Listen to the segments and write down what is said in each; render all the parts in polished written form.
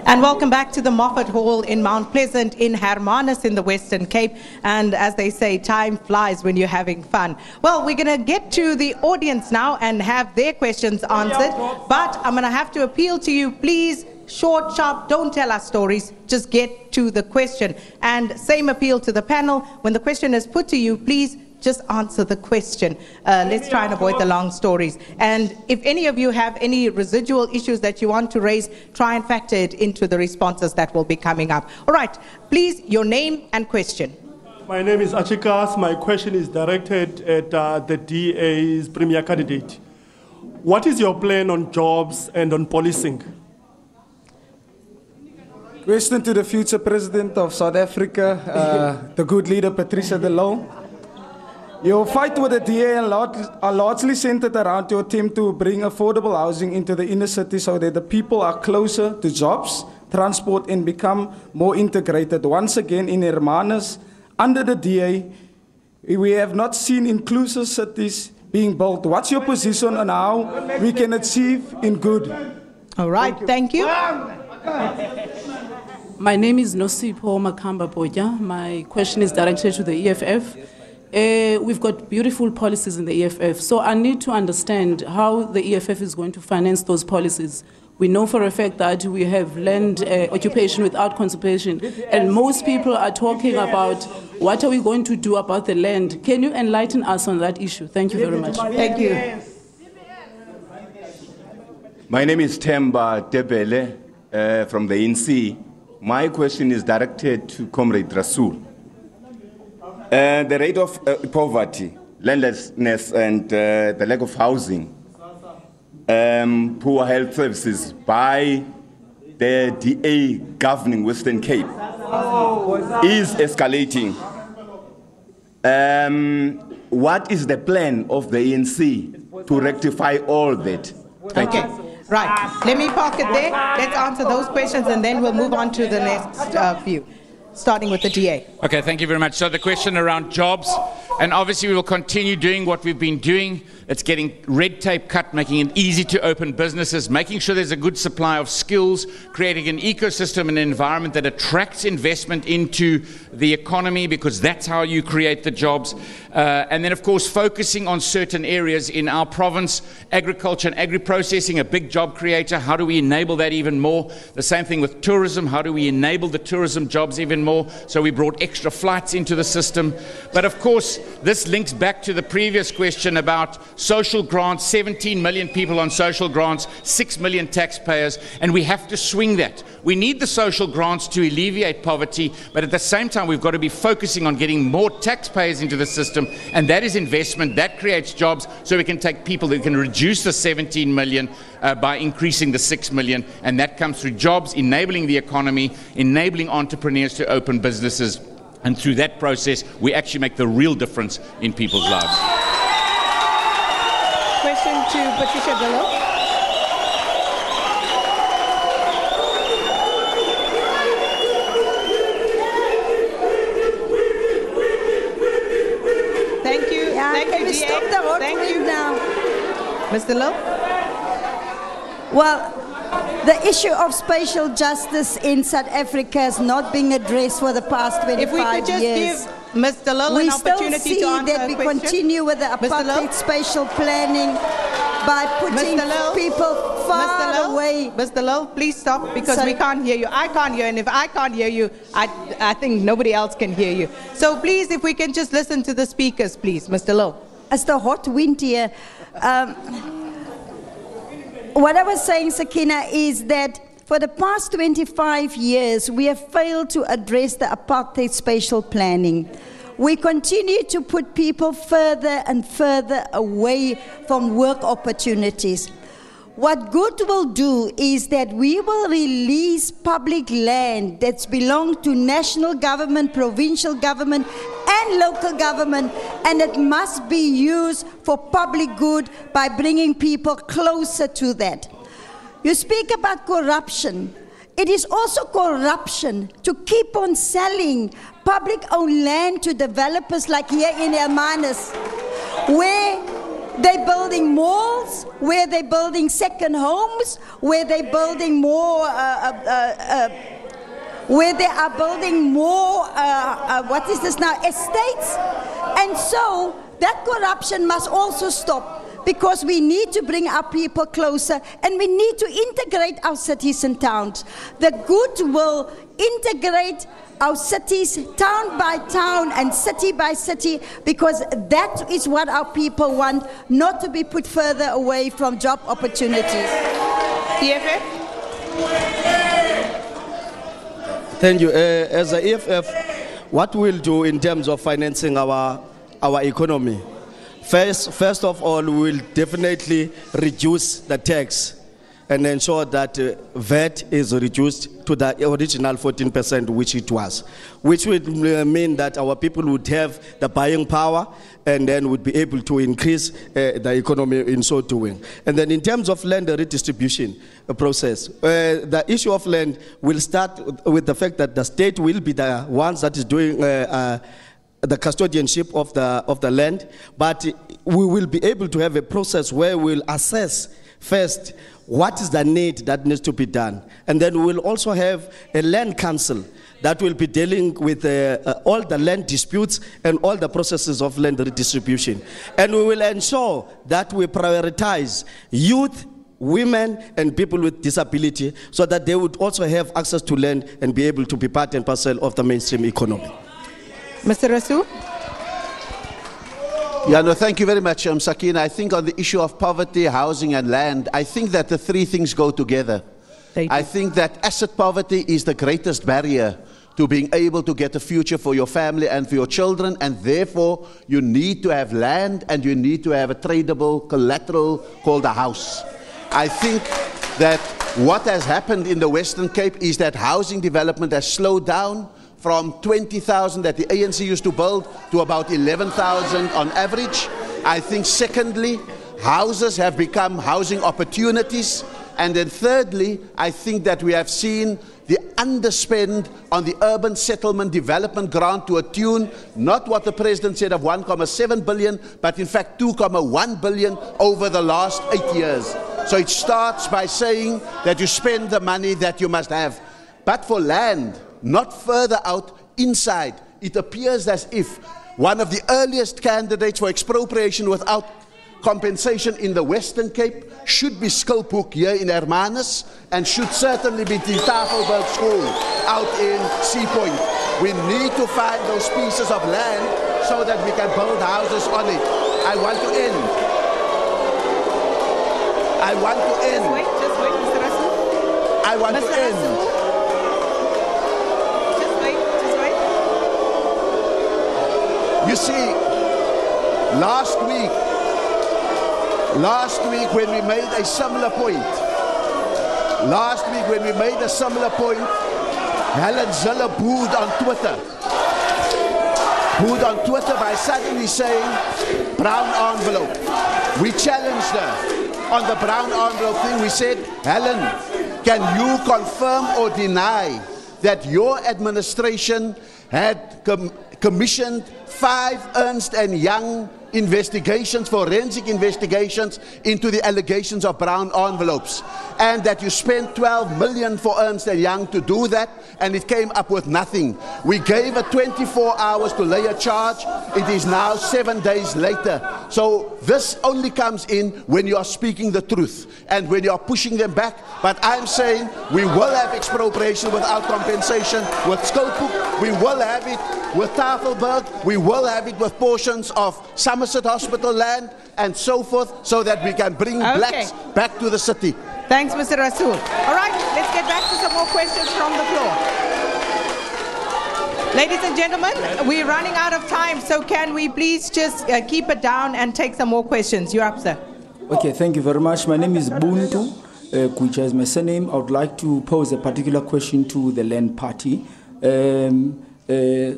And welcome back to the Moffat Hall in Mount Pleasant in Hermanus in the Western Cape. And as they say, time flies when you're having fun. Well, we're going to get to the audience now and have their questions answered. But I'm going to have to appeal to you, please, short, sharp, don't tell us stories. Just get to the question. And same appeal to the panel. When the question is put to you, please just answer the question. Let's try and avoid the long stories. And if any of you have any residual issues that you want to raise, try and factor it into the responses that will be coming up. All right, please, your name and question. My name is Achikas. My question is directed at the DA's premier candidate. What is your plan on jobs and on policing? Question to the future president of South Africa, the good leader Patricia de Lille. Your fight with the DA are largely centered around your attempt to bring affordable housing into the inner city so that the people are closer to jobs, transport, and become more integrated. Once again, in Hermanus, under the DA, we have not seen inclusive cities being built. What's your position on how we can achieve in good? All right, thank you. My name is Nosipho Makamba Boja. My question is directed to the EFF. We've got beautiful policies in the EFF, so I need to understand how the EFF is going to finance those policies. We know for a fact that we have land occupation without conservation, and most people are talking about what are we going to do about the land. Can you enlighten us on that issue? Thank you very much. Thank you. My name is Temba Tebele from the NC. My question is directed to Comrade Rasool. The rate of poverty, landlessness, and the lack of housing, poor health services by the DA governing Western Cape is escalating. What is the plan of the ANC to rectify all that? Thank you. Right. Let me park it there. Let's answer those questions, and then we'll move on to the next few. Starting with the DA. Okay, thank you very much. So the question around jobs, and obviously we will continue doing what we've been doing. It's getting red tape cut, making it easy to open businesses, making sure there's a good supply of skills, creating an ecosystem and an environment that attracts investment into the economy, because that's how you create the jobs. And then, of course, focusing on certain areas in our province, agriculture and agri-processing, a big job creator. How do we enable that even more? The same thing with tourism. How do we enable the tourism jobs even more? So we brought extra flights into the system. But of course, this links back to the previous question about social grants, 17 million people on social grants, 6 million taxpayers, and we have to swing that. We need the social grants to alleviate poverty, but at the same time, we've got to be focusing on getting more taxpayers into the system, and that is investment, that creates jobs, so we can take people that can reduce the 17 million by increasing the 6 million, and that comes through jobs, enabling the economy, enabling entrepreneurs to open businesses, and through that process, we actually make the real difference in people's lives. Question to Patricia de Lille. Thank you. Thank you, DA. Thank you. Now. Mr. Lille? Well, the issue of spatial justice in South Africa has not been addressed for the past 25 years. If we could just give Mr. Lille an opportunity to answer that we question. continue with the apartheid spatial planning by putting people far away. Mr. Lille, please stop, because we can't hear you. I can't hear, and if I can't hear you, I think nobody else can hear you. So please, if we can just listen to the speakers, please. Mr. Lille. It's the hot wind here. What I was saying, Sakina, is that for the past 25 years, we have failed to address the apartheid spatial planning. We continue to put people further and further away from work opportunities. What good will do is that we will release public land that's belonged to national government, provincial government, and local government, and it must be used for public good by bringing people closer to that. You speak about corruption. It is also corruption to keep on selling public-owned land to developers like here in Hermanus, where They're building malls, where they're building second homes, where they're building more, where they are building more, what is this now, estates. And so that corruption must also stop, because we need to bring our people closer and we need to integrate our cities and towns. The good will integrate our cities town by town and city by city, because that is what our people want, not to be put further away from job opportunities. EFF? Thank you. As a EFF, what we'll do in terms of financing our economy? First of all, we will definitely reduce the tax and ensure that VAT is reduced to the original 14%, which it was, which would mean that our people would have the buying power and then would be able to increase the economy in so doing. And then in terms of land redistribution process, the issue of land will start with the fact that the state will be the ones that is doing the custodianship of the land, but we will be able to have a process where we'll assess first what is the need that needs to be done, and then we'll also have a land council that will be dealing with all the land disputes and all the processes of land redistribution, and we will ensure that we prioritize youth, women and people with disability, so that they would also have access to land and be able to be part and parcel of the mainstream economy. Mr. Rasool? Yeah, no, thank you very much, Sakina. I think on the issue of poverty, housing and land, I think that the three things go together. I think that asset poverty is the greatest barrier to being able to get a future for your family and for your children, and therefore you need to have land and you need to have a tradable collateral called a house. I think that what has happened in the Western Cape is that housing development has slowed down from 20,000 that the ANC used to build to about 11,000 on average. I think secondly, houses have become housing opportunities. And then thirdly, I think that we have seen the underspend on the urban settlement development grant to a tune, not what the President said of 1.7 billion, but in fact 2.1 billion over the last 8 years. So it starts by saying that you spend the money that you must have. But for land, not further out, inside, it appears as if one of the earliest candidates for expropriation without compensation in the Western Cape should be Skilpoek here in Hermanus, and should certainly be the Tafelberg School out in Sea Point. We need to find those pieces of land so that we can build houses on it. I want to end. Just wait, Mr. Rasool. I want to end. You see, last week when we made a similar point, Helen Zille booed on Twitter by suddenly saying, brown envelope. We challenged her on the brown envelope thing. We said, Helen, can you confirm or deny that your administration had commissioned 5 Ernst & Young investigations, forensic investigations into the allegations of brown envelopes, and that you spent 12 million for Ernst & Young to do that, and it came up with nothing. We gave her 24 hours to lay a charge. It is now 7 days later. So this only comes in when you are speaking the truth and when you are pushing them back. But I'm saying we will have expropriation without compensation with Skilpoek. We will have it with Tafelberg. We will have it with portions of Somerset Hospital land and so forth, so that we can bring blacks back to the city. Thanks, Mr. Rasool. All right, let's get back to some more questions from the floor. Ladies and gentlemen, we're running out of time, so can we please just keep it down and take some more questions? You're up, sir. Okay, thank you very much. My name is Buntu, which is my surname. I would like to pose a particular question to the Land Party.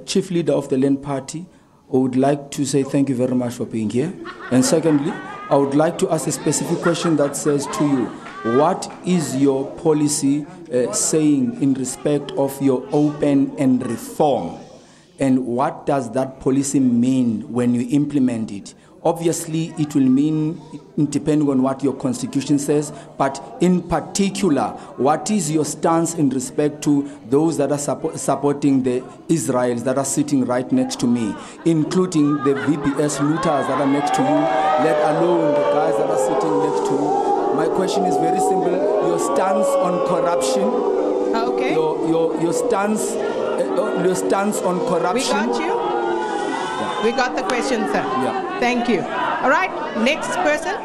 Chief leader of the Land Party, I would like to say thank you very much for being here. And secondly, I would like to ask a specific question that says to you, what is your policy saying in respect of your open and reform? And what does that policy mean when you implement it? Obviously, it will mean, depending on what your constitution says, but in particular, what is your stance in respect to those that are supporting the Israelis that are sitting right next to me, including the VPS looters that are next to you, let alone the guys that are sitting next to you? My question is very simple. Your stance on corruption. Okay. Your stance on corruption. We got you. We got the question, sir. Yeah. Thank you. All right, next person.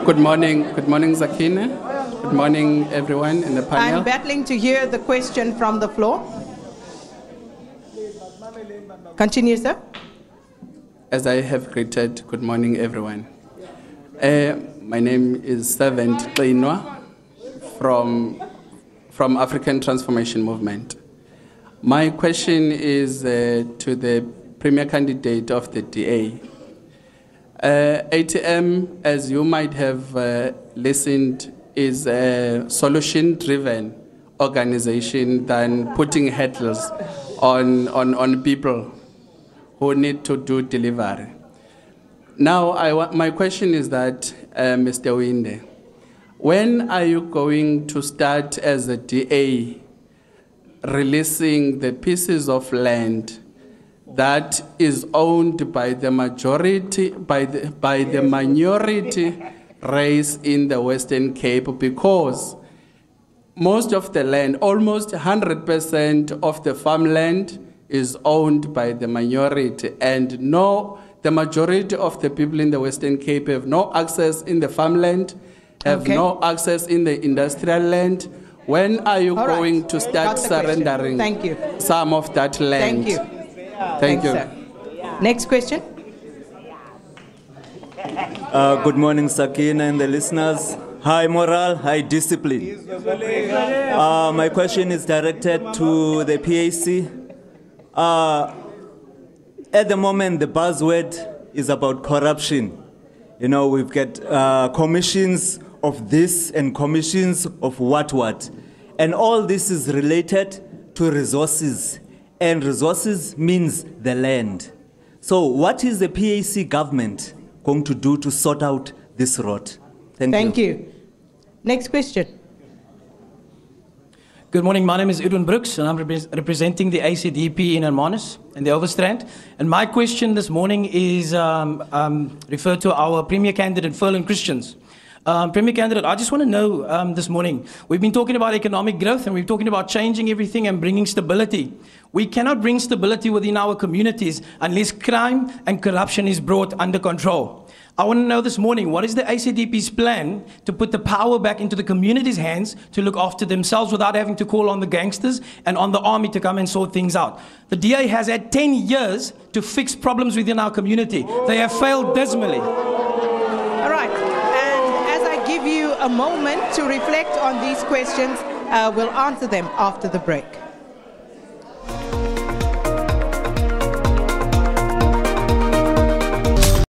Good morning, Zakina. Good morning, everyone in the panel. I'm battling to hear the question from the floor. Continue, sir. As I have greeted, good morning, everyone. My name is Servant Kainwa from African Transformation Movement. My question is to the premier candidate of the DA. ATM, as you might have listened, is a solution-driven organization than putting hurdles on people who need to do delivery. Now, my question is that, Mr. Winde, when are you going to start as a DA releasing the pieces of land that is owned by the majority, by the minority race in the Western Cape? Because most of the land, almost 100% of the farmland is owned by the minority, and the majority of the people in the Western Cape have no access in the farmland, have no access in the industrial land. When are you going to start surrendering some of that land? Thank you. Thank you. Sir. Next question. Good morning, Sakina and the listeners. High morale, high discipline. My question is directed to the PAC. At the moment, the buzzword is about corruption. You know, we've got commissions of this and commissions of what. And all this is related to resources. And resources means the land. So what is the PAC government going to do to sort out this rot? Thank you. Next question. Good morning, my name is Edwin Brooks, and I'm representing the ACDP in Hermanus and the Overstrand. And my question this morning is referred to our Premier candidate, Ferlin Christians. Premier candidate, I just want to know this morning, we've been talking about economic growth and we're talking about changing everything and bringing stability. We cannot bring stability within our communities unless crime and corruption is brought under control. I want to know this morning, what is the ACDP's plan to put the power back into the community's hands to look after themselves without having to call on the gangsters and on the army to come and sort things out? The DA has had 10 years to fix problems within our community. They have failed dismally. All right, and as I give you a moment to reflect on these questions, we'll answer them after the break.